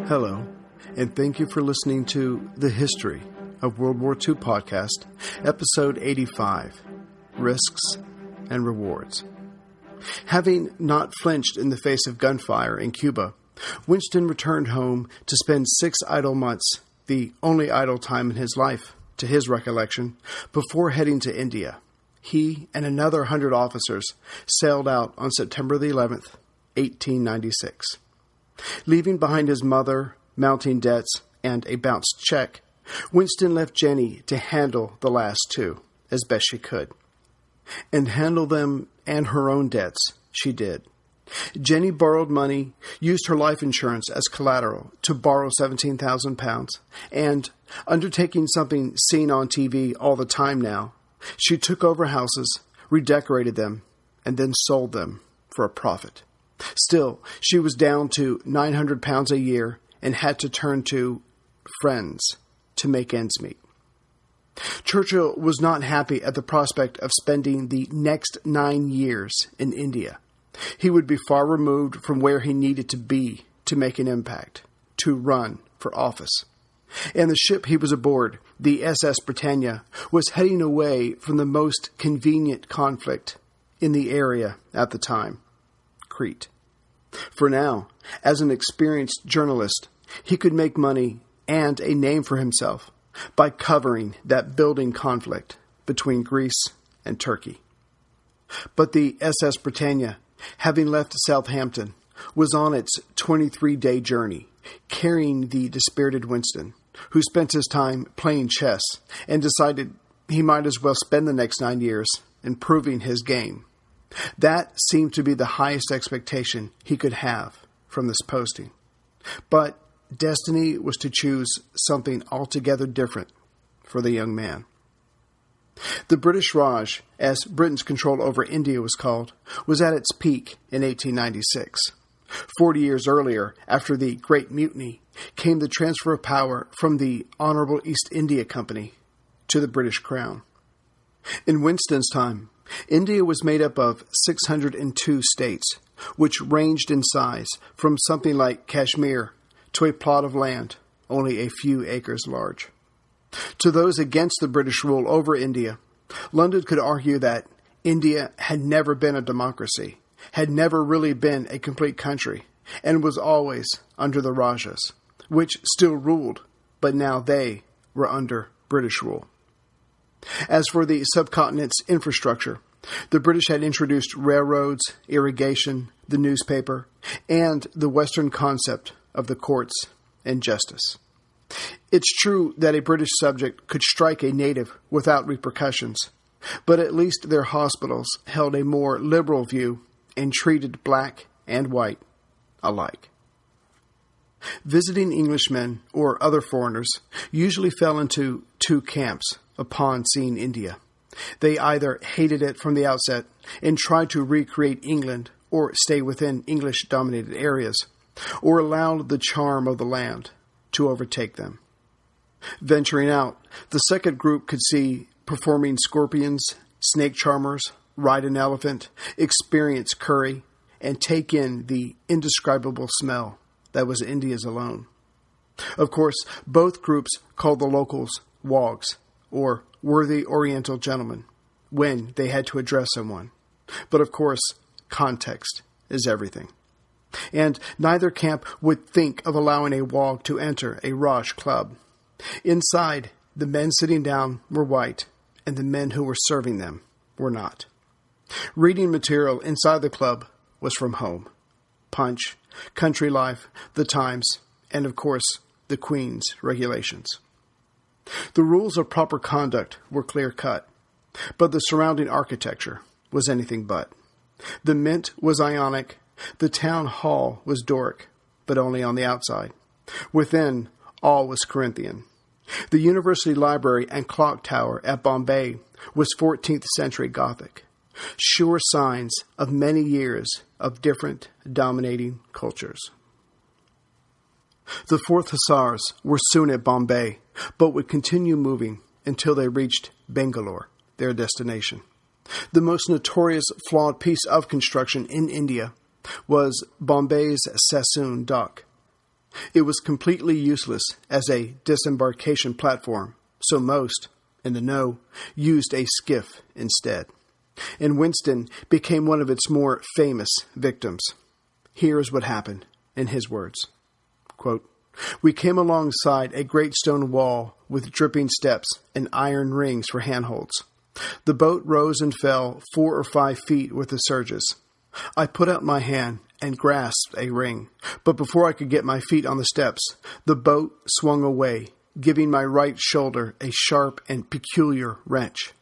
Hello, and thank you for listening to The History of World War II podcast, episode 85, Risks and Rewards. Having not flinched in the face of gunfire in Cuba, Winston returned home to spend 6 idle months, the only idle time in his life, to his recollection, before heading to India. He and another 100 officers sailed out on September the 11th, 1896. Leaving behind his mother, mounting debts, and a bounced check, Winston left Jenny to handle the last 2 as best she could. And handle them and her own debts she did. Jenny borrowed money, used her life insurance as collateral to borrow £17,000, and, undertaking something seen on TV all the time now, she took over houses, redecorated them, and then sold them for a profit. Still, she was down to £900 a year and had to turn to friends to make ends meet. Churchill was not happy at the prospect of spending the next 9 years in India. He would be far removed from where he needed to be to make an impact, to run for office. And the ship he was aboard, the SS Britannia, was heading away from the most convenient conflict in the area at the time. Crete. For now, as an experienced journalist, he could make money and a name for himself by covering that building conflict between Greece and Turkey. But the SS Britannia, having left Southampton, was on its 23-day journey, carrying the dispirited Winston, who spent his time playing chess and decided he might as well spend the next 9 years improving his game. That seemed to be the highest expectation he could have from this posting. But destiny was to choose something altogether different for the young man. The British Raj, as Britain's control over India was called, was at its peak in 1896. 40 years earlier, after the Great Mutiny, came the transfer of power from the Honorable East India Company to the British Crown. In Winston's time, India was made up of 602 states, which ranged in size from something like Kashmir to a plot of land only a few acres large. To those against the British rule over India, London could argue that India had never been a democracy, had never really been a complete country, and was always under the Rajas, which still ruled, but now they were under British rule. As for the subcontinent's infrastructure, the British had introduced railroads, irrigation, the newspaper, and the Western concept of the courts and justice. It's true that a British subject could strike a native without repercussions, but at least their hospitals held a more liberal view and treated black and white alike. Visiting Englishmen or other foreigners usually fell into 2 camps upon seeing India. They either hated it from the outset and tried to recreate England or stay within English-dominated areas, or allowed the charm of the land to overtake them. Venturing out, the second group could see performing scorpions, snake charmers, ride an elephant, experience curry, and take in the indescribable smell that was India's alone. Of course, both groups called the locals wogs, or worthy Oriental gentlemen, when they had to address someone. But of course, context is everything. And neither camp would think of allowing a wog to enter a Raj club. Inside, the men sitting down were white, and the men who were serving them were not. Reading material inside the club was from home. Punch, Country Life, The Times, and of course, the Queen's regulations. The rules of proper conduct were clear-cut, but the surrounding architecture was anything but. The Mint was Ionic, the town hall was Doric, but only on the outside. Within, all was Corinthian. The university library and clock tower at Bombay was 14th century Gothic, sure signs of many years of different dominating cultures. The 4th Hussars were soon at Bombay, but would continue moving until they reached Bangalore, their destination. The most notorious flawed piece of construction in India was Bombay's Sassoon dock. It was completely useless as a disembarkation platform, so most, in the know, used a skiff instead. And Winston became one of its more famous victims. Here is what happened, in his words. Quote, "We came alongside a great stone wall with dripping steps and iron rings for handholds. The boat rose and fell 4 or 5 feet with the surges. I put out my hand and grasped a ring, but before I could get my feet on the steps, the boat swung away, giving my right shoulder a sharp and peculiar wrench.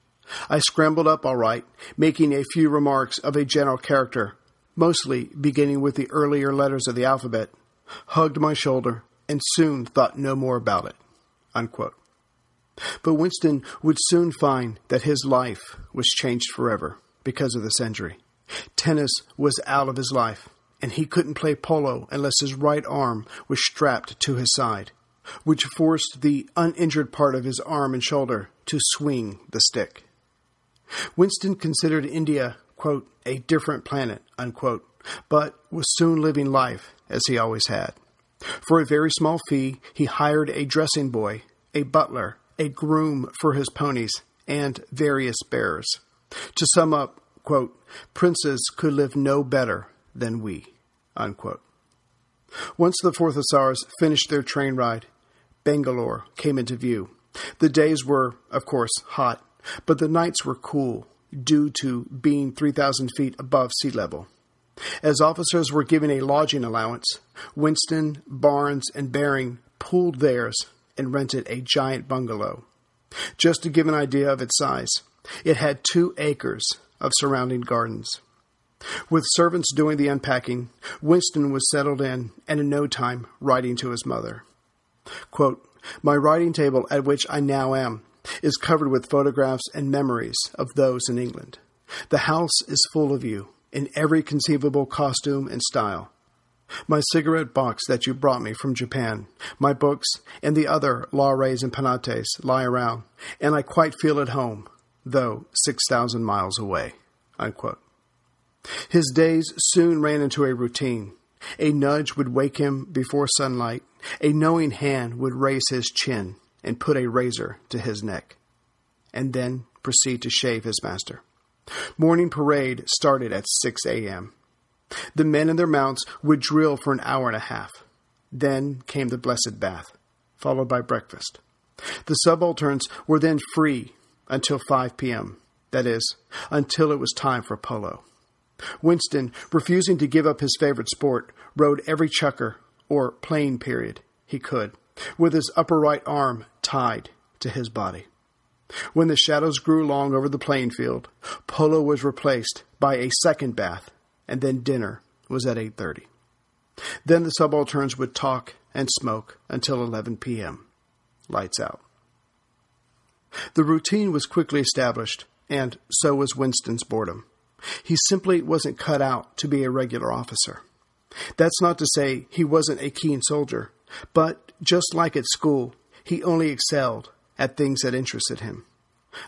I scrambled up all right, making a few remarks of a general character, mostly beginning with the earlier letters of the alphabet, hugged my shoulder, and soon thought no more about it." Unquote. But Winston would soon find that his life was changed forever because of this injury. Tennis was out of his life, and he couldn't play polo unless his right arm was strapped to his side, which forced the uninjured part of his arm and shoulder to swing the stick. Winston considered India, quote, "a different planet," unquote, but was soon living life as he always had. For a very small fee, he hired a dressing boy, a butler, a groom for his ponies, and various bearers. To sum up, quote, "Princes could live no better than we," unquote. Once the 4th Hussars finished their train ride, Bangalore came into view. The days were, of course, hot, but the nights were cool due to being 3,000 feet above sea level. As officers were given a lodging allowance, Winston, Barnes, and Baring pooled theirs and rented a giant bungalow. Just to give an idea of its size, it had 2 acres of surrounding gardens. With servants doing the unpacking, Winston was settled in and in no time writing to his mother. Quote, "My writing table at which I now am is covered with photographs and memories of those in England. The house is full of you, in every conceivable costume and style. My cigarette box that you brought me from Japan, my books, and the other lares and penates lie around, and I quite feel at home, though 6,000 miles away." Unquote. His days soon ran into a routine. A nudge would wake him before sunlight. A knowing hand would raise his chin and put a razor to his neck, and then proceed to shave his master. Morning parade started at 6 a.m. The men and their mounts would drill for an hour and a half. Then came the blessed bath, followed by breakfast. The subalterns were then free until 5 p.m., that is, until it was time for polo. Winston, refusing to give up his favorite sport, rode every chukker, or playing period, he could, with his upper right arm tied to his body. When the shadows grew long over the playing field, polo was replaced by a second bath, and then dinner was at 8:30. Then the subalterns would talk and smoke until 11 p.m. Lights out. The routine was quickly established, and so was Winston's boredom. He simply wasn't cut out to be a regular officer. That's not to say he wasn't a keen soldier, but just like at school, he only excelled at things that interested him.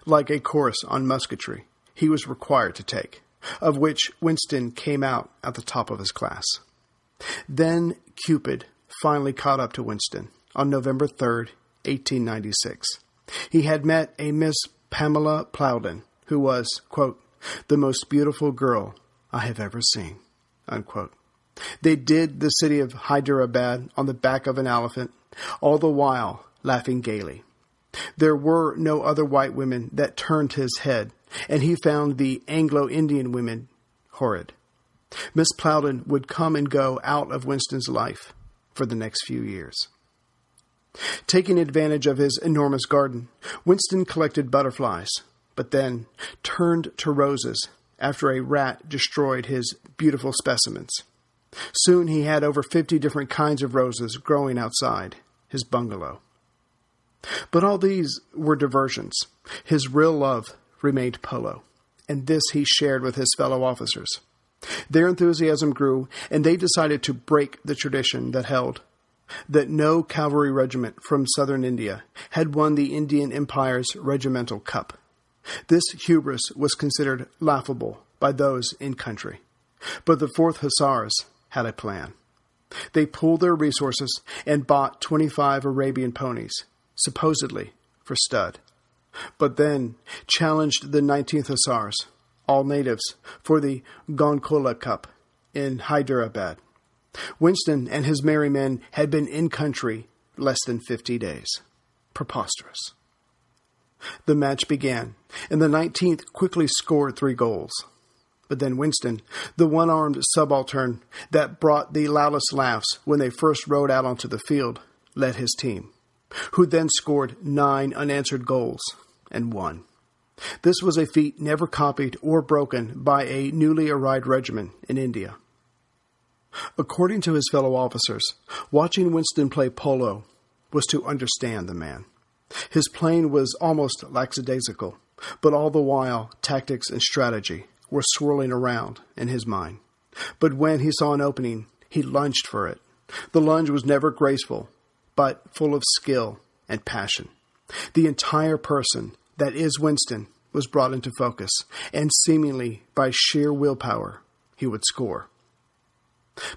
Like a course on musketry, he was required to take, of which Winston came out at the top of his class. Then Cupid finally caught up to Winston on November 3rd, 1896. He had met a Miss Pamela Plowden, who was, quote, "the most beautiful girl I have ever seen," unquote. They did the city of Hyderabad on the back of an elephant, all the while laughing gaily. There were no other white women that turned his head, and he found the Anglo-Indian women horrid. Miss Plowden would come and go out of Winston's life for the next few years. Taking advantage of his enormous garden, Winston collected butterflies, but then turned to roses after a rat destroyed his beautiful specimens. Soon he had over 50 different kinds of roses growing outside his bungalow. But all these were diversions. His real love remained polo, and this he shared with his fellow officers. Their enthusiasm grew, and they decided to break the tradition that held that no cavalry regiment from southern India had won the Indian Empire's regimental cup. This hubris was considered laughable by those in country. But the 4th Hussars had a plan. They pooled their resources and bought 25 Arabian ponies, supposedly for stud, but then challenged the 19th Hussars, all natives, for the Gonkola Cup in Hyderabad. Winston and his merry men had been in country less than 50 days. Preposterous. The match began, and the 19th quickly scored 3 goals. But then Winston, the one-armed subaltern that brought the loudest laughs when they first rode out onto the field, led his team, who then scored 9 unanswered goals and won. This was a feat never copied or broken by a newly arrived regiment in India. According to his fellow officers, watching Winston play polo was to understand the man. His playing was almost lackadaisical, but all the while tactics and strategy were swirling around in his mind. But when he saw an opening, he lunged for it. The lunge was never graceful, but full of skill and passion. The entire person, that is Winston, was brought into focus, and seemingly by sheer willpower, he would score.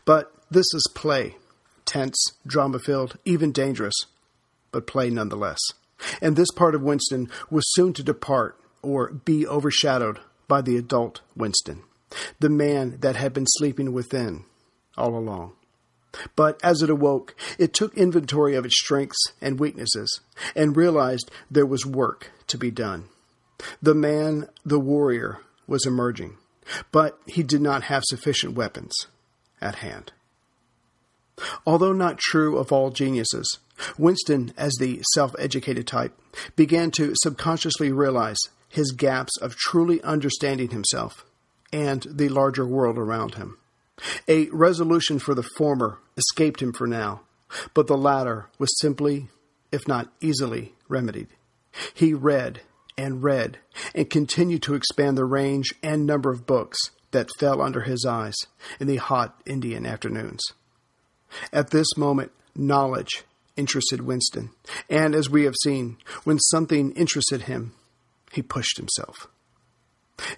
But this is play, tense, drama-filled, even dangerous, but play nonetheless. And this part of Winston was soon to depart or be overshadowed by the adult Winston, the man that had been sleeping within all along. But as it awoke, it took inventory of its strengths and weaknesses and realized there was work to be done. The man, the warrior, was emerging, but he did not have sufficient weapons at hand. Although not true of all geniuses, Winston, as the self-educated type, began to subconsciously realize his gaps of truly understanding himself and the larger world around him. A resolution for the former escaped him for now, but the latter was simply, if not easily, remedied. He read and continued to expand the range and number of books that fell under his eyes in the hot Indian afternoons. At this moment, knowledge interested Winston, and as we have seen, when something interested him, he pushed himself.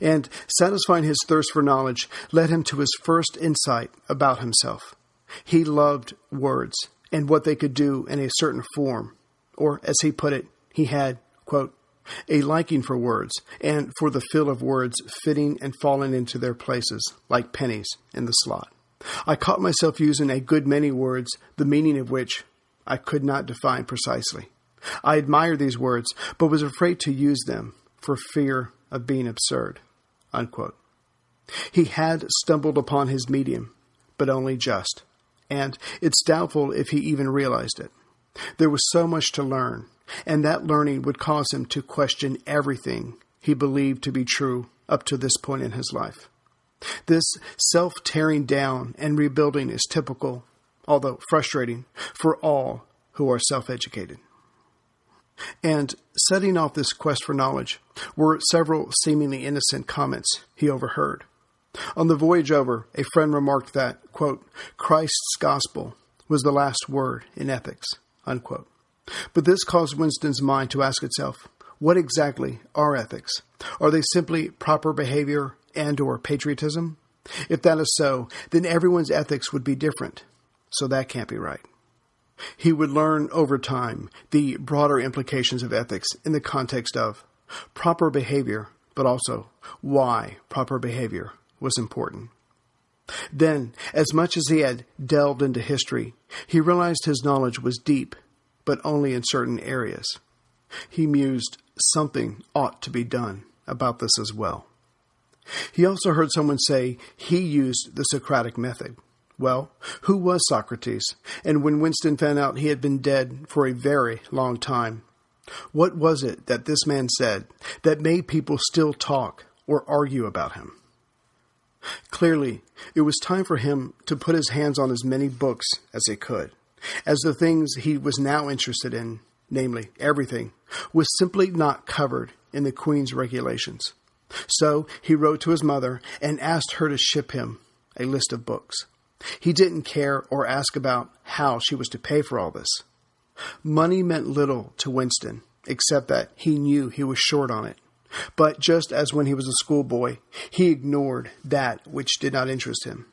And satisfying his thirst for knowledge led him to his first insight about himself. He loved words and what they could do in a certain form, or as he put it, he had, quote, a liking for words and for the feel of words fitting and falling into their places like pennies in the slot. I caught myself using a good many words, the meaning of which I could not define precisely. I admired these words, but was afraid to use them for fear of being absurd, unquote. He had stumbled upon his medium, but only just, and it's doubtful if he even realized it. There was so much to learn, and that learning would cause him to question everything he believed to be true up to this point in his life. This self-tearing down and rebuilding is typical, although frustrating, for all who are self-educated. And setting off this quest for knowledge were several seemingly innocent comments he overheard. On the voyage over, a friend remarked that, quote, Christ's gospel was the last word in ethics, unquote. But this caused Winston's mind to ask itself, what exactly are ethics? Are they simply proper behavior and or patriotism? If that is so, then everyone's ethics would be different. So that can't be right. He would learn over time the broader implications of ethics in the context of proper behavior, but also why proper behavior was important. Then, as much as he had delved into history, he realized his knowledge was deep, but only in certain areas. He mused something ought to be done about this as well. He also heard someone say he used the Socratic Method. Well, who was Socrates? And when Winston found out he had been dead for a very long time, what was it that this man said that made people still talk or argue about him? Clearly, it was time for him to put his hands on as many books as he could, as the things he was now interested in, namely everything, was simply not covered in the Queen's regulations. So he wrote to his mother and asked her to ship him a list of books. He didn't care or ask about how she was to pay for all this. Money meant little to Winston, except that he knew he was short on it. But just as when he was a schoolboy, he ignored that which did not interest him.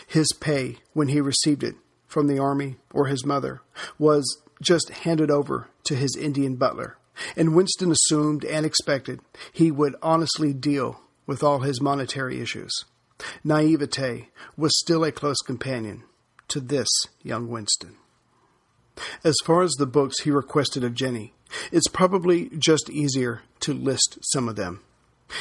His pay, when he received it, from the army or his mother was just handed over to his Indian butler, and Winston assumed and expected he would honestly deal with all his monetary issues. Naivete was still a close companion to this young Winston. As far as the books he requested of Jenny, it's probably just easier to list some of them.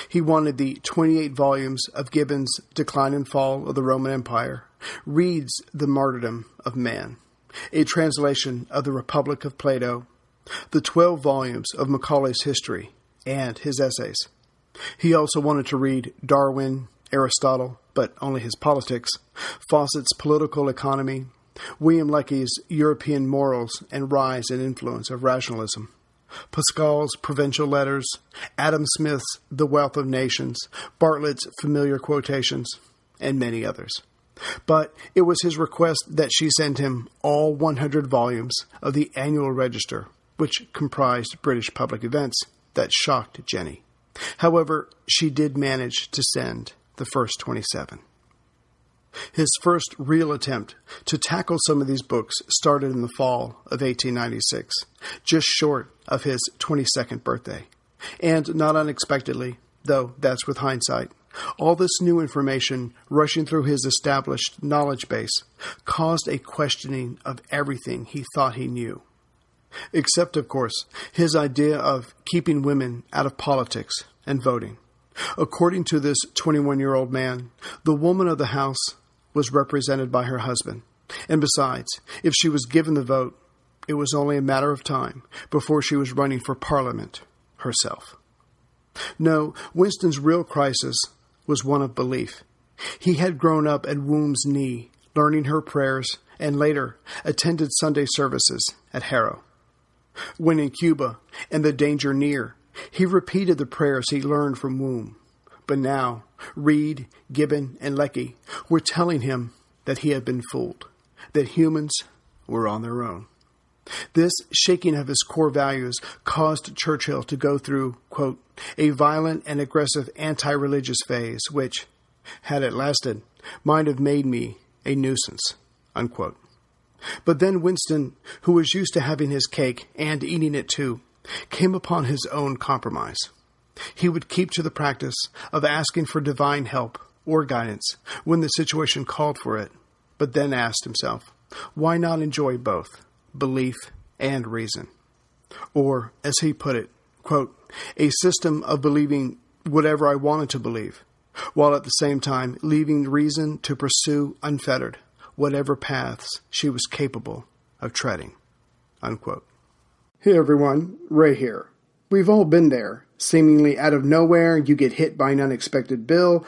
He wanted the 28 volumes of Gibbon's Decline and Fall of the Roman Empire, Reed's The Martyrdom of Man, a translation of the Republic of Plato, the 12 volumes of Macaulay's history, and his essays. He also wanted to read Darwin, Aristotle, but only his politics, Fawcett's Political Economy, William Lecky's European Morals and Rise and Influence of Rationalism, Pascal's Provincial Letters, Adam Smith's The Wealth of Nations, Bartlett's Familiar Quotations, and many others. But it was his request that she send him all 100 volumes of the Annual Register, which comprised British public events, that shocked Jenny. However, she did manage to send the first 27. His first real attempt to tackle some of these books started in the fall of 1896, just short of his 22nd birthday. And not unexpectedly, though that's with hindsight, all this new information rushing through his established knowledge base caused a questioning of everything he thought he knew. Except, of course, his idea of keeping women out of politics and voting. According to this 21-year-old man, the woman of the house was represented by her husband. And besides, if she was given the vote, it was only a matter of time before she was running for Parliament herself. No, Winston's real crisis was one of belief. He had grown up at Womb's knee, learning her prayers, and later attended Sunday services at Harrow. When in Cuba and the danger near, he repeated the prayers he learned from Womb. But now, Reed, Gibbon, and Lecky were telling him that he had been fooled, that humans were on their own. This shaking of his core values caused Churchill to go through, quote, a violent and aggressive anti-religious phase, which, had it lasted, might have made me a nuisance, unquote. But then Winston, who was used to having his cake and eating it too, came upon his own compromise. He would keep to the practice of asking for divine help or guidance when the situation called for it, but then asked himself, why not enjoy both, belief and reason? Or, as he put it, quote, a system of believing whatever I wanted to believe, while at the same time leaving reason to pursue unfettered whatever paths she was capable of treading, unquote. Hey everyone, Ray here. We've all been there. Seemingly out of nowhere, you get hit by an unexpected bill,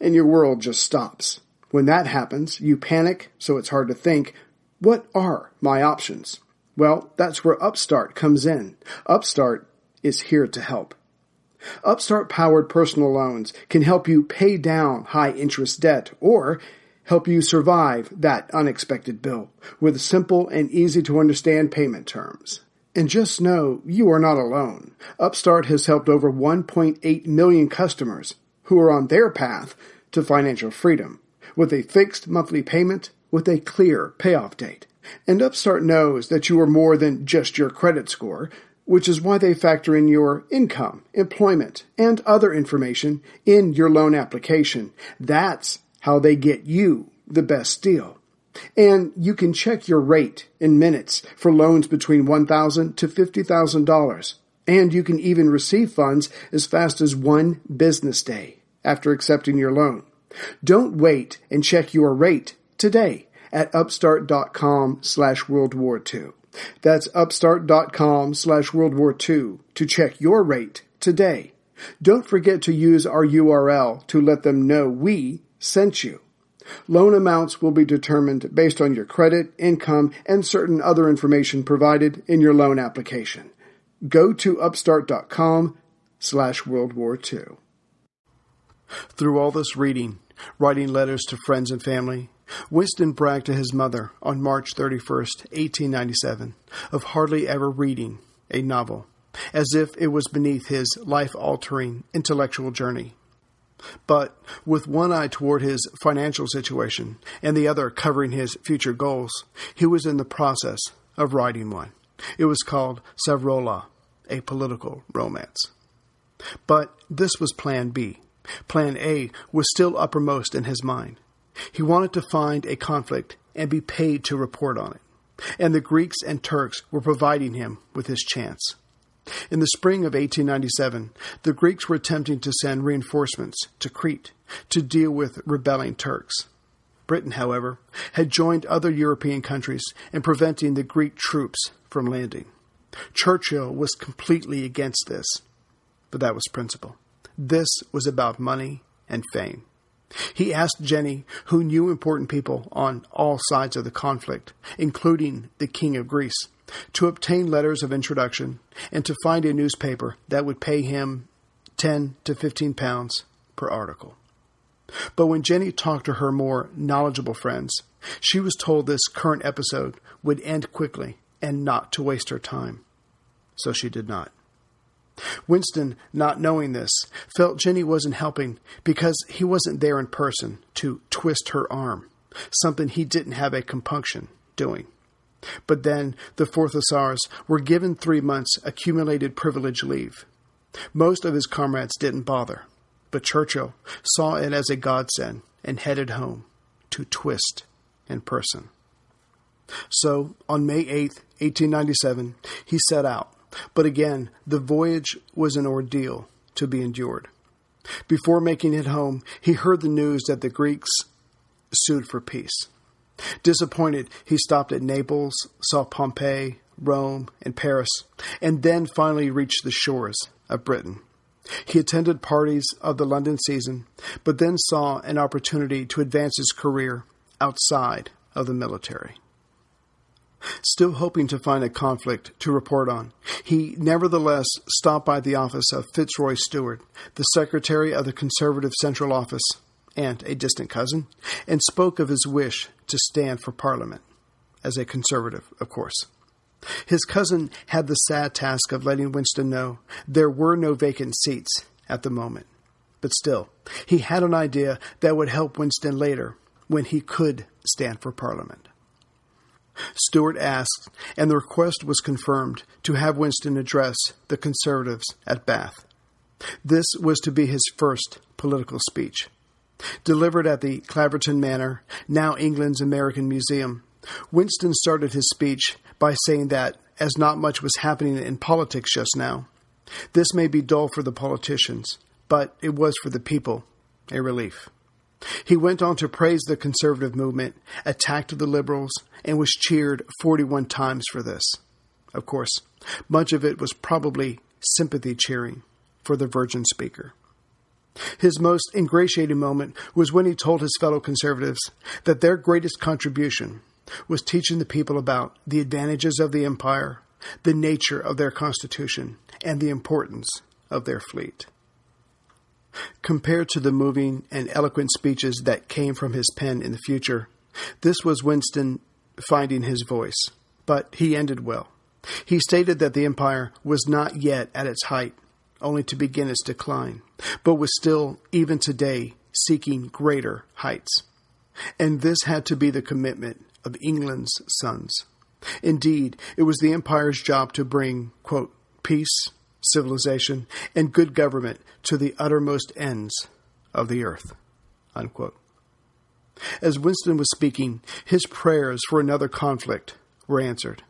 and your world just stops. When that happens, you panic, so it's hard to think, what are my options? Well, that's where Upstart comes in. Upstart is here to help. Upstart-powered personal loans can help you pay down high-interest debt or help you survive that unexpected bill with simple and easy-to-understand payment terms. And just know you are not alone. Upstart has helped over 1.8 million customers who are on their path to financial freedom with a fixed monthly payment with a clear payoff date. And Upstart knows that you are more than just your credit score, which is why they factor in your income, employment, and other information in your loan application. That's how they get you the best deal. And you can check your rate in minutes for loans between $1,000 to $50,000. And you can even receive funds as fast as one business day after accepting your loan. Don't wait and check your rate today at upstart.com/World War II. That's upstart.com/World War II to check your rate today. Don't forget to use our URL to let them know we sent you. Loan amounts will be determined based on your credit, income, and certain other information provided in your loan application. Go to upstart.com/World War II. Through all this reading, writing letters to friends and family, Winston bragged to his mother on March 31st, 1897, of hardly ever reading a novel, as if it was beneath his life-altering intellectual journey. But with one eye toward his financial situation and the other covering his future goals, he was in the process of writing one. It was called Savrola, a political romance. But this was Plan B. Plan A was still uppermost in his mind. He wanted to find a conflict and be paid to report on it. And the Greeks and Turks were providing him with his chance. In the spring of 1897, the Greeks were attempting to send reinforcements to Crete to deal with rebelling Turks. Britain, however, had joined other European countries in preventing the Greek troops from landing. Churchill was completely against this, but that was principle. This was about money and fame. He asked Jenny, who knew important people on all sides of the conflict, including the King of Greece, to obtain letters of introduction and to find a newspaper that would pay him 10 to 15 pounds per article. But when Jenny talked to her more knowledgeable friends, she was told this current episode would end quickly and not to waste her time. So she did not. Winston, not knowing this, felt Jenny wasn't helping because he wasn't there in person to twist her arm, something he didn't have a compunction doing. But then the 4th Hussars were given 3 months accumulated privilege leave. Most of his comrades didn't bother, but Churchill saw it as a godsend and headed home to twist in person. So, on May 8th, 1897, he set out. But again, the voyage was an ordeal to be endured. Before making it home, he heard the news that the Greeks sued for peace. Disappointed, he stopped at Naples, saw Pompeii, Rome, and Paris, and then finally reached the shores of Britain. He attended parties of the London season, but then saw an opportunity to advance his career outside of the military. Still hoping to find a conflict to report on, he nevertheless stopped by the office of Fitzroy Stewart, the secretary of the Conservative Central Office, and a distant cousin, and spoke of his wish to stand for Parliament, as a conservative, of course. His cousin had the sad task of letting Winston know there were no vacant seats at the moment. But still, he had an idea that would help Winston later when he could stand for Parliament. Stewart asked, and the request was confirmed, to have Winston address the Conservatives at Bath. This was to be his first political speech. Delivered at the Claverton Manor, now England's American Museum, Winston started his speech by saying that, as not much was happening in politics just now, this may be dull for the politicians, but it was for the people a relief. He went on to praise the conservative movement, attacked the liberals, and was cheered 41 times for this. Of course, much of it was probably sympathy cheering for the virgin speaker. His most ingratiating moment was when he told his fellow conservatives that their greatest contribution was teaching the people about the advantages of the empire, the nature of their constitution, and the importance of their fleet. Compared to the moving and eloquent speeches that came from his pen in the future, this was Winston finding his voice, but he ended well. He stated that the empire was not yet at its height, only to begin its decline, but was still, even today, seeking greater heights. And this had to be the commitment of England's sons. Indeed, it was the empire's job to bring, quote, peace, civilization, and good government to the uttermost ends of the earth, unquote. As Winston was speaking, his prayers for another conflict were answered.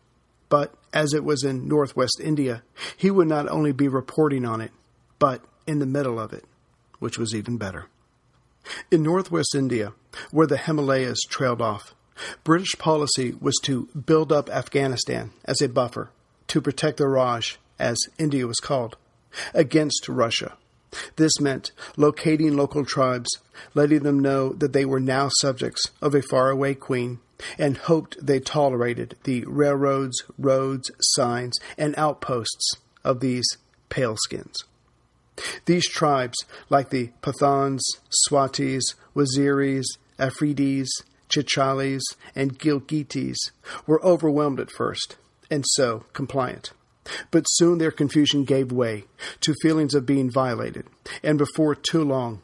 But as it was in northwest India, he would not only be reporting on it, but in the middle of it, which was even better. In northwest India, where the Himalayas trailed off, British policy was to build up Afghanistan as a buffer to protect the Raj, as India was called, against Russia. This meant locating local tribes, letting them know that they were now subjects of a faraway queen, and hoped they tolerated the railroads, roads, signs, and outposts of these paleskins. These tribes, like the Pathans, Swatis, Waziris, Afridis, Chichalis, and Gilgitis, were overwhelmed at first, and so compliant. But soon their confusion gave way to feelings of being violated, and before too long,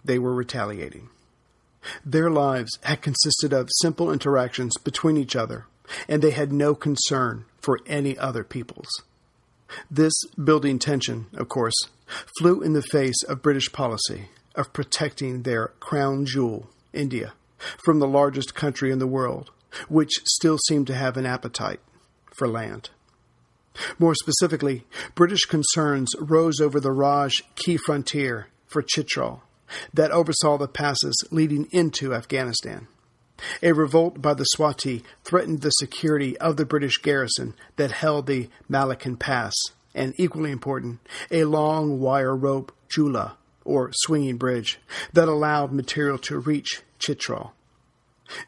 they were retaliating. Their lives had consisted of simple interactions between each other, and they had no concern for any other peoples. This building tension, of course, flew in the face of British policy of protecting their crown jewel, India, from the largest country in the world, which still seemed to have an appetite for land. More specifically, British concerns rose over the Raj key frontier for Chitral that oversaw the passes leading into Afghanistan. A revolt by the Swati threatened the security of the British garrison that held the Malacan Pass, and equally important, a long wire rope jula, or swinging bridge, that allowed material to reach Chitral.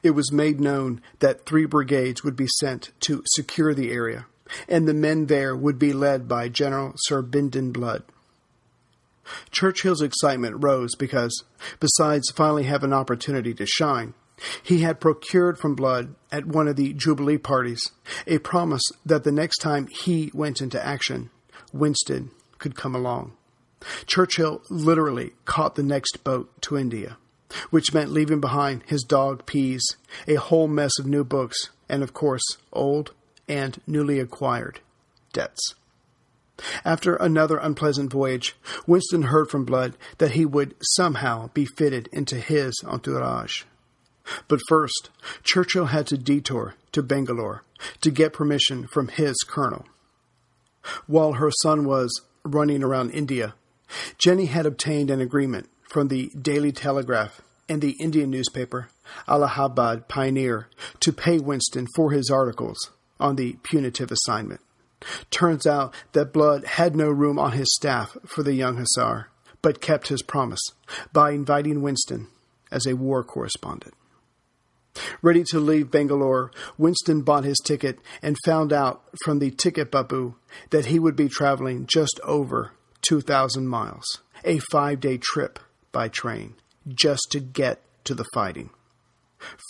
It was made known that 3 brigades would be sent to secure the area, and the men there would be led by General Sir Bindon Blood. Churchill's excitement rose because, besides finally having an opportunity to shine, he had procured from Blood at one of the Jubilee parties a promise that the next time he went into action, Winston could come along. Churchill literally caught the next boat to India, which meant leaving behind his dog Peas, a whole mess of new books, and of course, old and newly acquired debts. After another unpleasant voyage, Winston heard from Blood that he would somehow be fitted into his entourage. But first, Churchill had to detour to Bangalore to get permission from his colonel. While her son was running around India, Jenny had obtained an agreement from the Daily Telegraph and the Indian newspaper Allahabad Pioneer to pay Winston for his articles on the punitive assignment. Turns out that Blood had no room on his staff for the young hussar, but kept his promise by inviting Winston as a war correspondent. Ready to leave Bangalore, Winston bought his ticket and found out from the ticket babu that he would be traveling just over 2,000 miles, a 5-day trip by train, just to get to the fighting.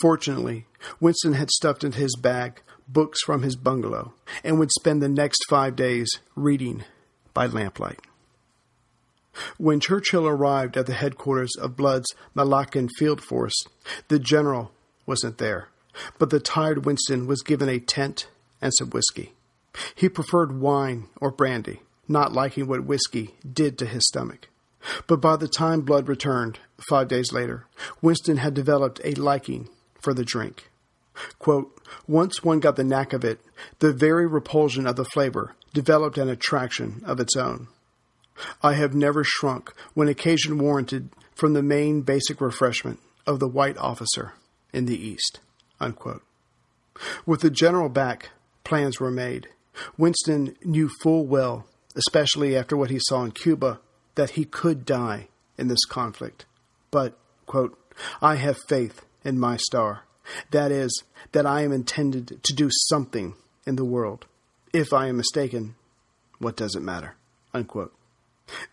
Fortunately, Winston had stuffed into his bag books from his bungalow and would spend the next 5 days reading by lamplight. When Churchill arrived at the headquarters of Blood's Malaccan field force, the general wasn't there, but the tired Winston was given a tent and some whiskey. He preferred wine or brandy, not liking what whiskey did to his stomach. But by the time Blood returned, 5 days later, Winston had developed a liking for the drink. Quote, once one got the knack of it, the very repulsion of the flavor developed an attraction of its own. I have never shrunk when occasion warranted from the main basic refreshment of the white officer in the East. Unquote. With the general back, plans were made. Winston knew full well, especially after what he saw in Cuba, that he could die in this conflict. But, quote, I have faith in my star. That is, that I am intended to do something in the world. If I am mistaken, what does it matter? Unquote.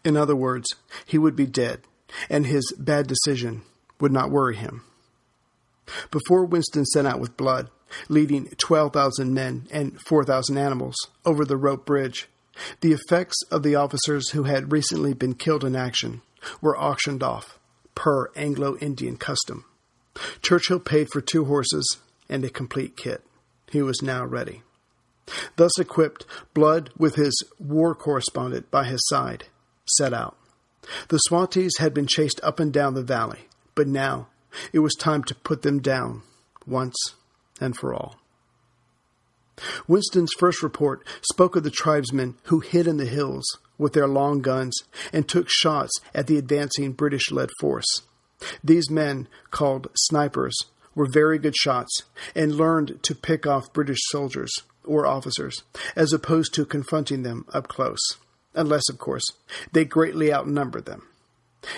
In other words, he would be dead, and his bad decision would not worry him. Before Winston set out with Blood, leading 12,000 men and 4,000 animals over the rope bridge, the effects of the officers who had recently been killed in action were auctioned off, per Anglo-Indian custom. Churchill paid for 2 horses and a complete kit. He was now ready. Thus equipped, Blood, with his war correspondent by his side, set out. The Swatis had been chased up and down the valley, but now it was time to put them down once and for all. Winston's first report spoke of the tribesmen who hid in the hills with their long guns and took shots at the advancing British-led force. These men, called snipers, were very good shots and learned to pick off British soldiers or officers as opposed to confronting them up close, unless, of course, they greatly outnumbered them.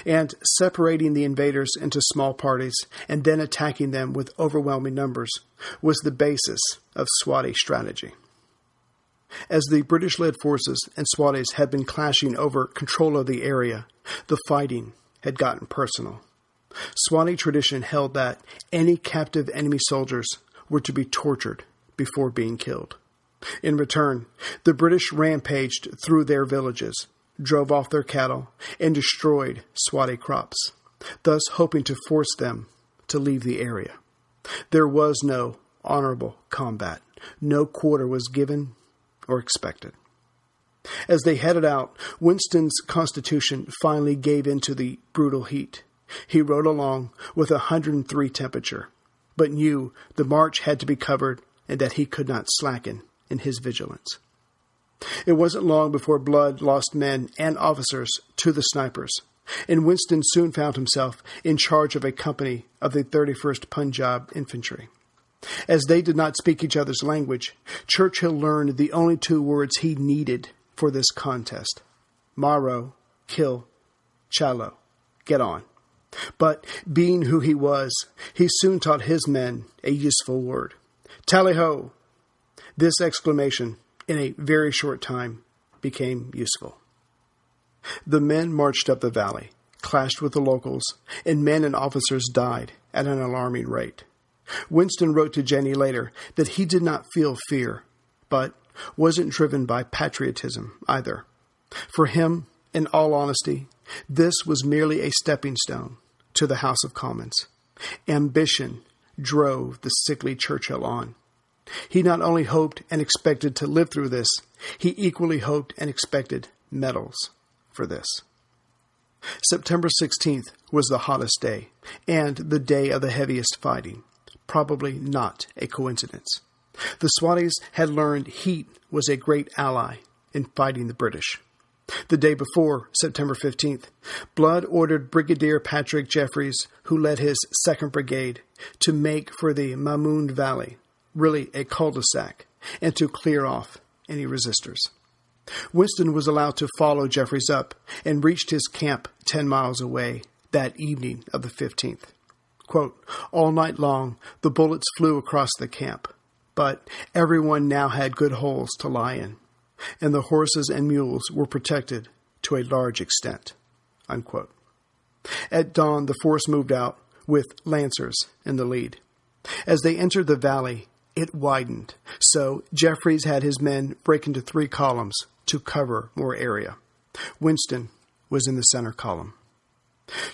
And separating the invaders into small parties and then attacking them with overwhelming numbers was the basis of Swati strategy. As the British-led forces and Swatis had been clashing over control of the area, the fighting had gotten personal. Swati tradition held that any captive enemy soldiers were to be tortured before being killed. In return, the British rampaged through their villages, drove off their cattle, and destroyed Swati crops. thus hoping to force them to leave the area. There was no honorable combat. No quarter was given or expected. As they headed out, Winston's constitution finally gave in to the brutal heat. He rode along with 103 temperature, but knew the march had to be covered and that he could not slacken in his vigilance. It wasn't long before Blood lost men and officers to the snipers, and Winston soon found himself in charge of a company of the 31st Punjab Infantry. As they did not speak each other's language, Churchill learned the only two words he needed for this contest: Maro, kill; Chalo, get on. But being who he was, he soon taught his men a useful word: Tally-ho! This exclamation, in a very short time, became useful. The men marched up the valley, clashed with the locals, and men and officers died at an alarming rate. Winston wrote to Jenny later that he did not feel fear, but wasn't driven by patriotism either. For him, in all honesty, this was merely a stepping stone to the House of Commons. Ambition drove the sickly Churchill on. He not only hoped and expected to live through this, he equally hoped and expected medals for this. September 16th was the hottest day, and the day of the heaviest fighting. Probably not a coincidence. The Swatis had learned heat was a great ally in fighting the British. The day before, September 15th, Blood ordered Brigadier Patrick Jeffreys, who led his 2nd Brigade, to make for the Mahmood Valley, really a cul-de-sac, and to clear off any resistors. Winston was allowed to follow Jeffreys up and reached his camp 10 miles away that evening of the 15th. Quote, all night long, the bullets flew across the camp, but everyone now had good holes to lie in, and the horses and mules were protected to a large extent. Unquote. At dawn, the force moved out with lancers in the lead. As they entered the valley, it widened, so Jeffreys had his men break into 3 columns to cover more area. Winston was in the center column.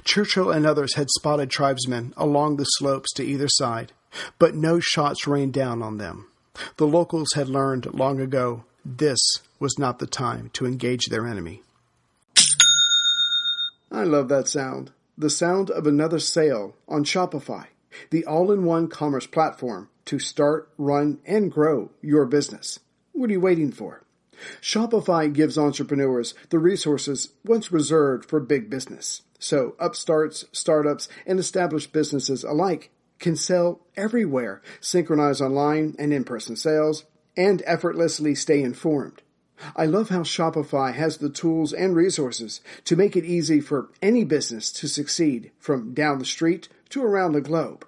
Churchill and others had spotted tribesmen along the slopes to either side, but no shots rained down on them. The locals had learned long ago this was not the time to engage their enemy. I love that sound. The sound of another sale on Shopify, the all-in-one commerce platform to start, run, and grow your business. What are you waiting for? Shopify gives entrepreneurs the resources once reserved for big business. So upstarts, startups, and established businesses alike can sell everywhere, synchronize online and in-person sales, and effortlessly stay informed. I love how Shopify has the tools and resources to make it easy for any business to succeed from down the street to around the globe.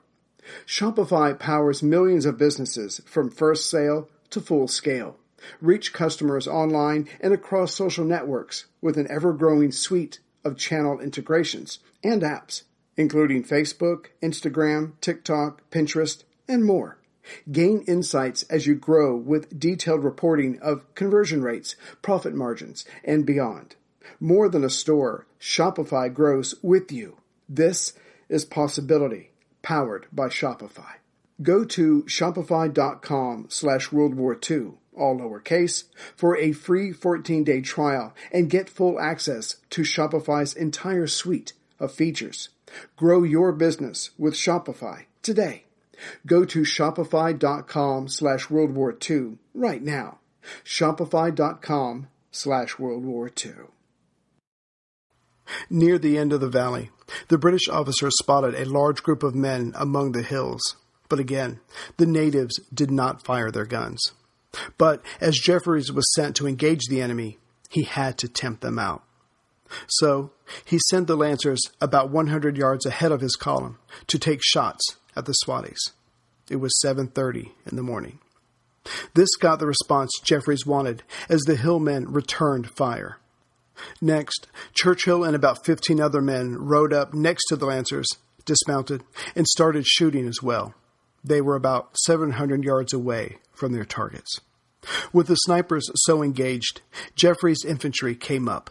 Shopify powers millions of businesses from first sale to full scale. Reach customers online and across social networks with an ever-growing suite of channel integrations and apps, including Facebook, Instagram, TikTok, Pinterest, and more. Gain insights as you grow with detailed reporting of conversion rates, profit margins, and beyond. More than a store, Shopify grows with you. This is possibility, powered by Shopify. Go to shopify.com/World War II, all lowercase, for a free 14-day trial and get full access to Shopify's entire suite of features. Grow your business with Shopify today. Go to shopify.com/World War II right now. Shopify.com/World War II. Near the end of the valley, the British officers spotted a large group of men among the hills. But again, the natives did not fire their guns. But as Jeffreys was sent to engage the enemy, he had to tempt them out. So he sent the lancers about 100 yards ahead of his column to take shots at the Swatis. It was 7:30 in the morning. This got the response Jeffreys wanted as the hillmen returned fire. Next, Churchill and about 15 other men rode up next to the lancers, dismounted, and started shooting as well. They were about 700 yards away from their targets. With the snipers so engaged, Jeffreys' infantry came up,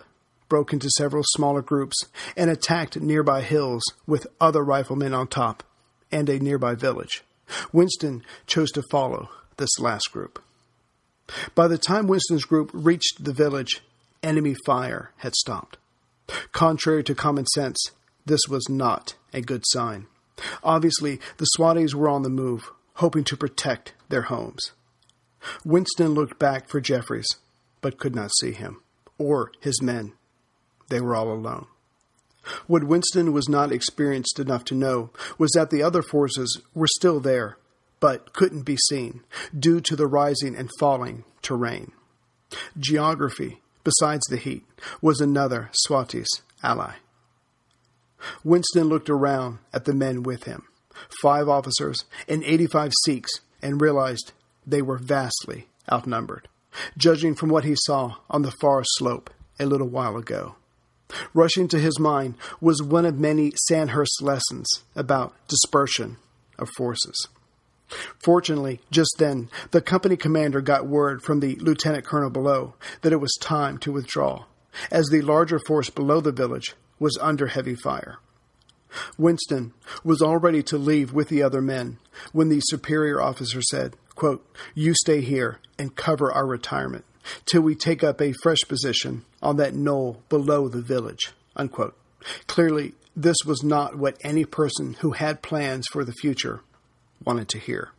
broke into several smaller groups and attacked nearby hills with other riflemen on top and a nearby village. Winston chose to follow this last group. By the time Winston's group reached the village, enemy fire had stopped. Contrary to common sense, this was not a good sign. Obviously, the Swatis were on the move, hoping to protect their homes. Winston looked back for Jeffries, but could not see him, or his men. They were all alone. What Winston was not experienced enough to know was that the other forces were still there, but couldn't be seen due to the rising and falling terrain. Geography, besides the heat, was another Swatis ally. Winston looked around at the men with him, 5 officers and 85 Sikhs, and realized they were vastly outnumbered, judging from what he saw on the far slope a little while ago. Rushing to his mind was one of many Sandhurst lessons about dispersion of forces. Fortunately, just then, the company commander got word from the lieutenant colonel below that it was time to withdraw, as the larger force below the village was under heavy fire. Winston was all ready to leave with the other men when the superior officer said, quote, "You stay here and cover our retirement till we take up a fresh position on that knoll below the village," unquote. Clearly, this was not what any person who had plans for the future wanted to hear.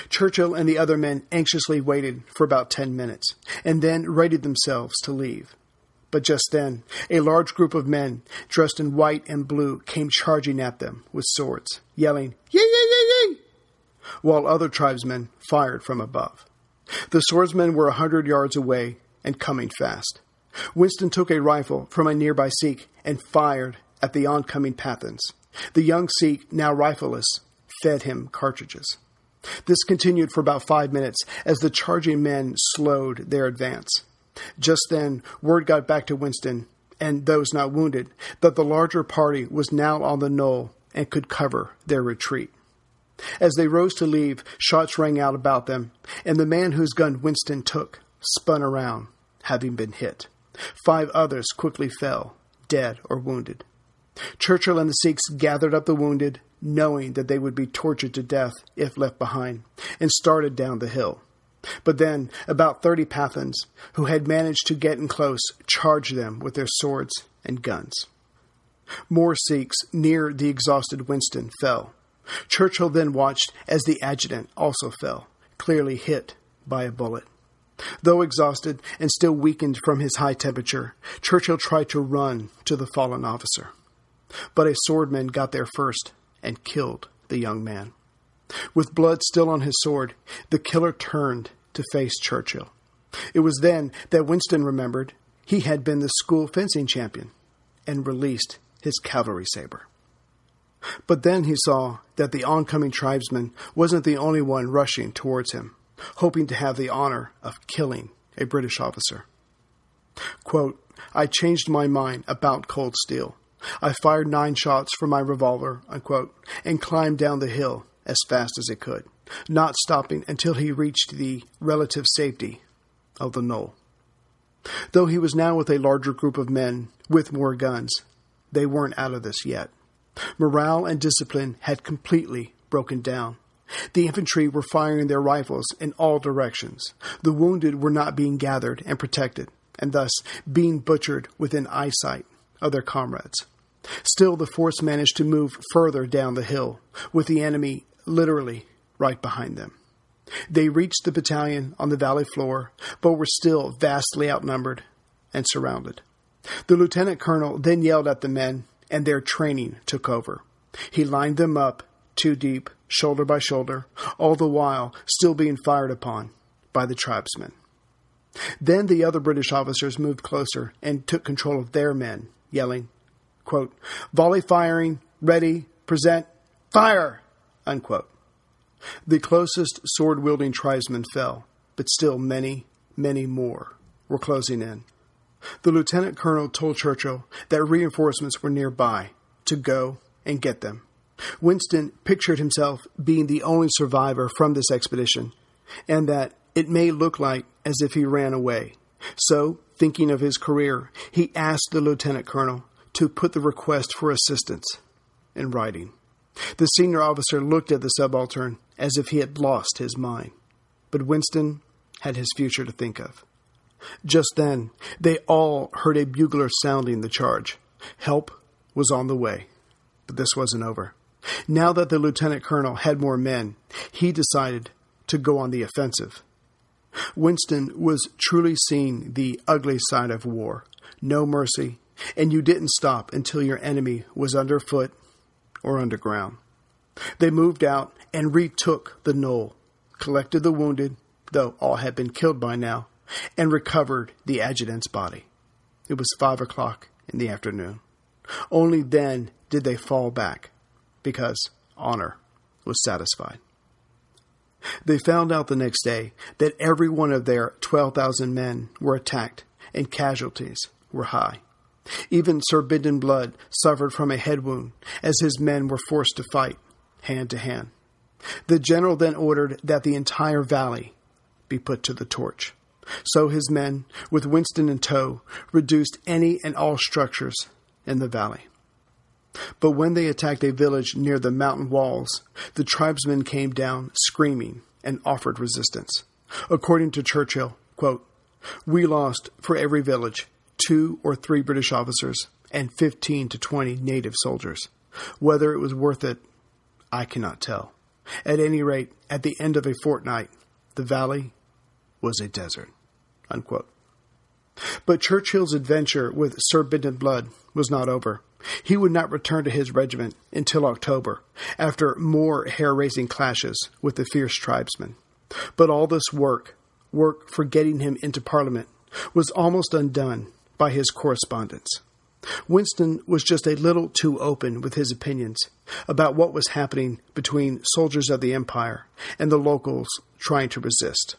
Churchill and the other men anxiously waited for about 10 minutes and then readied themselves to leave. But just then, a large group of men dressed in white and blue came charging at them with swords, yelling, "Yee, yee, yee, yee!" while other tribesmen fired from above. The swordsmen were 100 yards away and coming fast. Winston took a rifle from a nearby Sikh and fired at the oncoming Pathans. The young Sikh, now rifleless, fed him cartridges. This continued for about 5 minutes as the charging men slowed their advance. Just then, word got back to Winston, and those not wounded, that the larger party was now on the knoll and could cover their retreat. As they rose to leave, shots rang out about them, and the man whose gun Winston took spun around, having been hit. 5 others quickly fell, dead or wounded. Churchill and the Sikhs gathered up the wounded, knowing that they would be tortured to death if left behind, and started down the hill. But then, about 30 Pathans, who had managed to get in close, charged them with their swords and guns. More Sikhs near the exhausted Winston fell. Churchill then watched as the adjutant also fell, clearly hit by a bullet. Though exhausted and still weakened from his high temperature, Churchill tried to run to the fallen officer. But a swordman got there first and killed the young man. With blood still on his sword, the killer turned to face Churchill. It was then that Winston remembered he had been the school fencing champion and released his cavalry saber. But then he saw that the oncoming tribesman wasn't the only one rushing towards him, hoping to have the honor of killing a British officer. Quote, "I changed my mind about cold steel. I fired 9 shots from my revolver," unquote, and climbed down the hill as fast as it could, not stopping until he reached the relative safety of the knoll. Though he was now with a larger group of men with more guns, they weren't out of this yet. Morale and discipline had completely broken down. The infantry were firing their rifles in all directions. The wounded were not being gathered and protected, and thus being butchered within eyesight of their comrades. Still, the force managed to move further down the hill, with the enemy literally right behind them. They reached the battalion on the valley floor, but were still vastly outnumbered and surrounded. The lieutenant colonel then yelled at the men, and their training took over. He lined them up, 2 deep, shoulder by shoulder, all the while still being fired upon by the tribesmen. Then the other British officers moved closer and took control of their men, yelling, quote, "Volley firing, ready, present, fire," unquote. The closest sword-wielding tribesmen fell, but still many, many more were closing in. The lieutenant colonel told Churchill that reinforcements were nearby to go and get them. Winston pictured himself being the only survivor from this expedition, and that it may look like as if he ran away So, thinking of his career, he asked the lieutenant colonel to put the request for assistance in writing. The senior officer looked at the subaltern as if he had lost his mind. But Winston had his future to think of. Just then, they all heard a bugler sounding the charge. Help was on the way. But this wasn't over. Now that the lieutenant colonel had more men, he decided to go on the offensive. Winston was truly seeing the ugly side of war. No mercy, and you didn't stop until your enemy was underfoot or underground. They moved out and retook the knoll, collected the wounded, though all had been killed by now, and recovered the adjutant's body. It was 5 o'clock in the afternoon. Only then did they fall back, because honor was satisfied. They found out the next day that every one of their 12,000 men were attacked, and casualties were high. Even Sir Bidden Blood suffered from a head wound, as his men were forced to fight hand to hand. The general then ordered that the entire valley be put to the torch. So his men, with Winston in tow, reduced any and all structures in the valley. But when they attacked a village near the mountain walls, the tribesmen came down screaming and offered resistance. According to Churchill, quote, "We lost for every village 2 or 3 British officers and 15 to 20 native soldiers. Whether it was worth it, I cannot tell. At any rate, at the end of a fortnight, the valley was a desert." Unquote. But Churchill's adventure with Sir Bidden Blood was not over. He would not return to his regiment until October, after more hair-raising clashes with the fierce tribesmen. But all this work for getting him into Parliament, was almost undone by his correspondence. Winston was just a little too open with his opinions about what was happening between soldiers of the Empire and the locals trying to resist.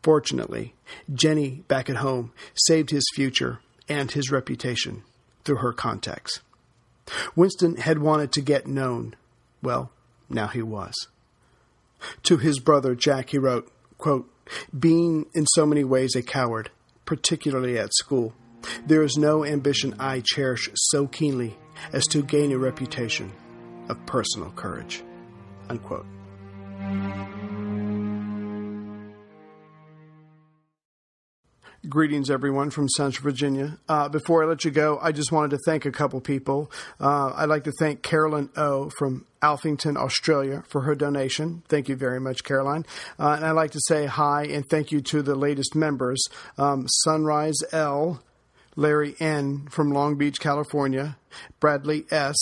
Fortunately, Jenny, back at home, saved his future and his reputation through her contacts. Winston had wanted to get known. Well, now he was. To his brother Jack, he wrote, quote, "Being in so many ways a coward, particularly at school, there is no ambition I cherish so keenly as to gain a reputation of personal courage." Unquote. Greetings, everyone, from Central Virginia. Before I let you go, I just wanted to thank a couple people. I'd like to thank Carolyn O. from Alphington, Australia, for her donation. Thank you very much, Caroline. And I'd like to say hi and thank you to the latest members, Sunrise L., Larry N. from Long Beach, California, Bradley S.,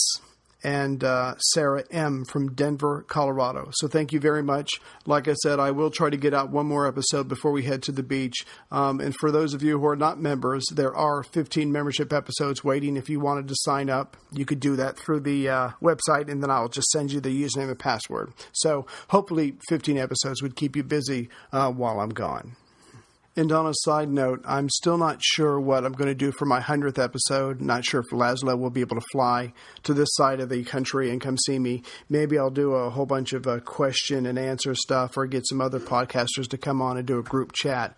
and Sarah M. from Denver, Colorado. So thank you very much. Like I said, I will try to get out one more episode before we head to the beach. And for those of you who are not members, there are 15 membership episodes waiting. If you wanted to sign up, you could do that through the website, and then I'll just send you the username and password. So hopefully 15 episodes would keep you busy while I'm gone. And on a side note, I'm still not sure what I'm going to do for my 100th episode. Not sure if Laszlo will be able to fly to this side of the country and come see me. Maybe I'll do a whole bunch of question and answer stuff, or get some other podcasters to come on and do a group chat.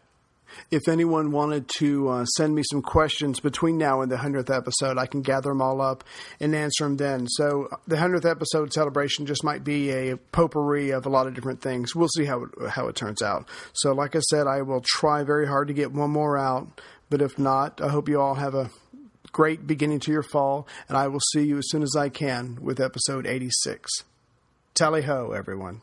If anyone wanted to send me some questions between now and the 100th episode, I can gather them all up and answer them then. So the 100th episode celebration just might be a potpourri of a lot of different things. We'll see how it turns out. So like I said, I will try very hard to get one more out. But if not, I hope you all have a great beginning to your fall. And I will see you as soon as I can with episode 86. Tally ho, everyone.